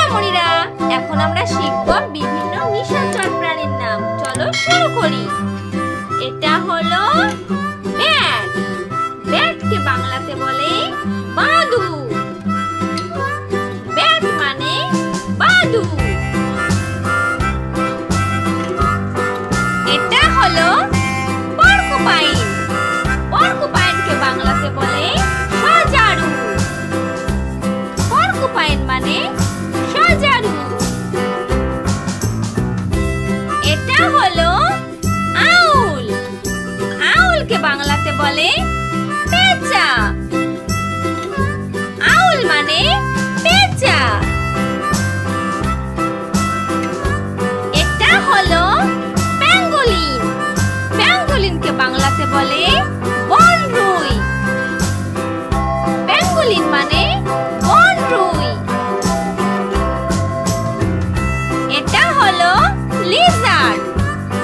সোনামণিরা, এখন আমরা শিখব বিভিন্ন নিশাচর প্রাণীর নাম। চলো শুরু করি। এটা হলো ব্যাট। ব্যাটকে বাংলাতে বলে বাদুড়। ব্যাট মানে বাদুড়। এটা হলো পর্কুপাইন। পর্কুপাইনকে বাংলাতে বলে সজারু। পর্কুপাইন মানে সজারু। এটা হলো আউল। আউলকে বাংলাতে বলে পেঁচা। আউল মানে পেঁচা। এটা হলো প্যাঙ্গোলিন। প্যাঙ্গোলিনকে বাংলাতে বলে বনরুই। প্যাঙ্গোলিন মানে বনরুই। এটা হলো লিজার্ড।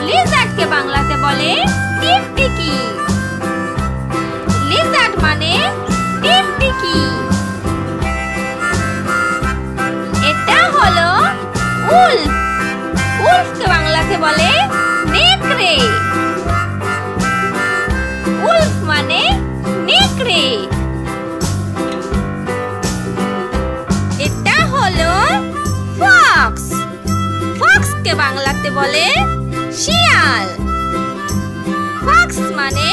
লিজার্ডকে বাংলাতে বলে টিকটিকি। লিজার্ড মানে টিকটিকি। এটা হলো উল্ফ। উল্ফকে বাংলাতে বলে নেকড়ে। উল্ফ মানে নেকড়ে। এটা হলো ফক্স। ফক্সকে বাংলাতে বলে শিয়াল। ফক্স মানে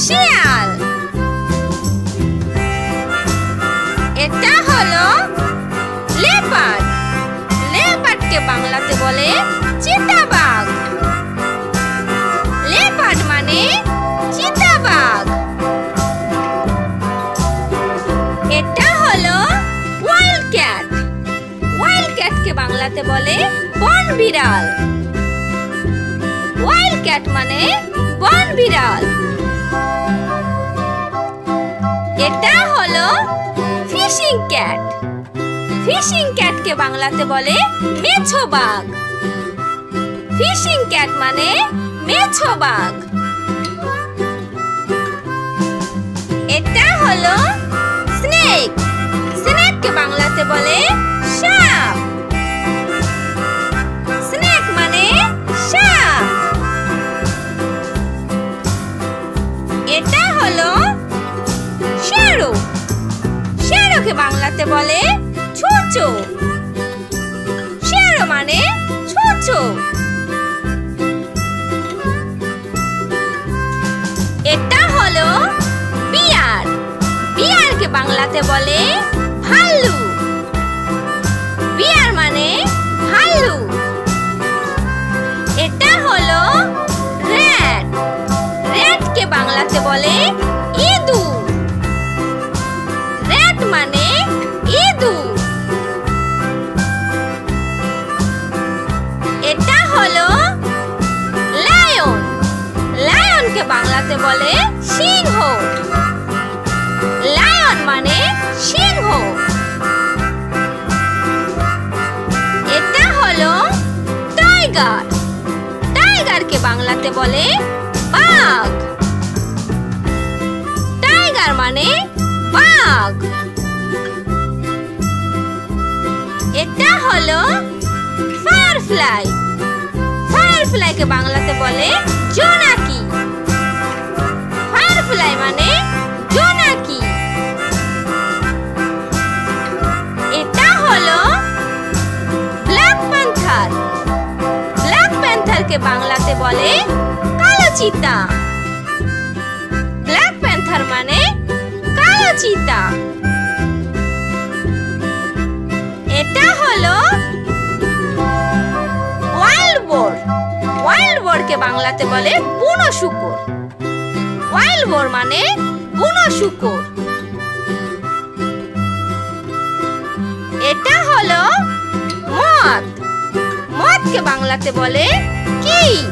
শিয়াল। এটা হলো লেপার্ড। লেপার্ডকে বাংলাতে বলে চিতাবাঘ। লেপার্ড মানে চিতাবাঘ। এটা হলো ওয়াইল্ড ক্যাট। ওয়াইল্ড ক্যাটকে বাংলাতে বলে বন বিড়াল। ওয়াইল্ড ক্যাট মানে বন বিড়াল। এটা হলো ফিশিং ক্যাট। ফিশিং ক্যাটকে বাংলাতে বলে মেছো বাঘ। ফিশিং ক্যাট মানে মেছো বাঘ। এটা হলো স্নেক। স্নেককে বাংলাতে বলে সাপ। স্নেক মানে সাপ। এটা হলো শ্যারো। শ্যারোকে বাংলাতে বলে ছুঁচো। শ্যারো মানে ছুঁচো। এটা হলো বিয়ার। বিয়ারকে বাংলাতে বলে ভাল্লুক। বিয়ার মানে ভাল্লুক। এটা হলো র‍্যাট। র‍্যাটকে বাংলাতে বলে ইঁদুর। র‍্যাট মানে ইঁদুর। এটা হলো লায়ন। লায়নকে বাংলাতে বলে সিংহ। লায়ন মানে সিংহ। এটা হলো টাইগার। টাইগারকে বাংলাতে বলে বাঘ। টাইগার মানে বাঘ। এটা হলো ফায়ারফ্লাই। ফায়ারফ্লাইকে বাংলাতে বলে জোনাকি। ফায়ারফ্লাই মানে জোনাকি। এটা হলো ব্ল্যাক প্যান্থার। ব্ল্যাক প্যান্থারকে বাংলাতে বলে কালো চিতা। ব্ল্যাক প্যান্থার মানে কালো চিতা। এটা হলো ওয়াইল্ড বোর। ওয়াইল্ড বোরকে বাংলাতে বলে বুনো শূকর। ওয়াইল্ড বোর মানে বুনো শূকর। এটা হলো মথ। মথকে বাংলাতে বলে কীট।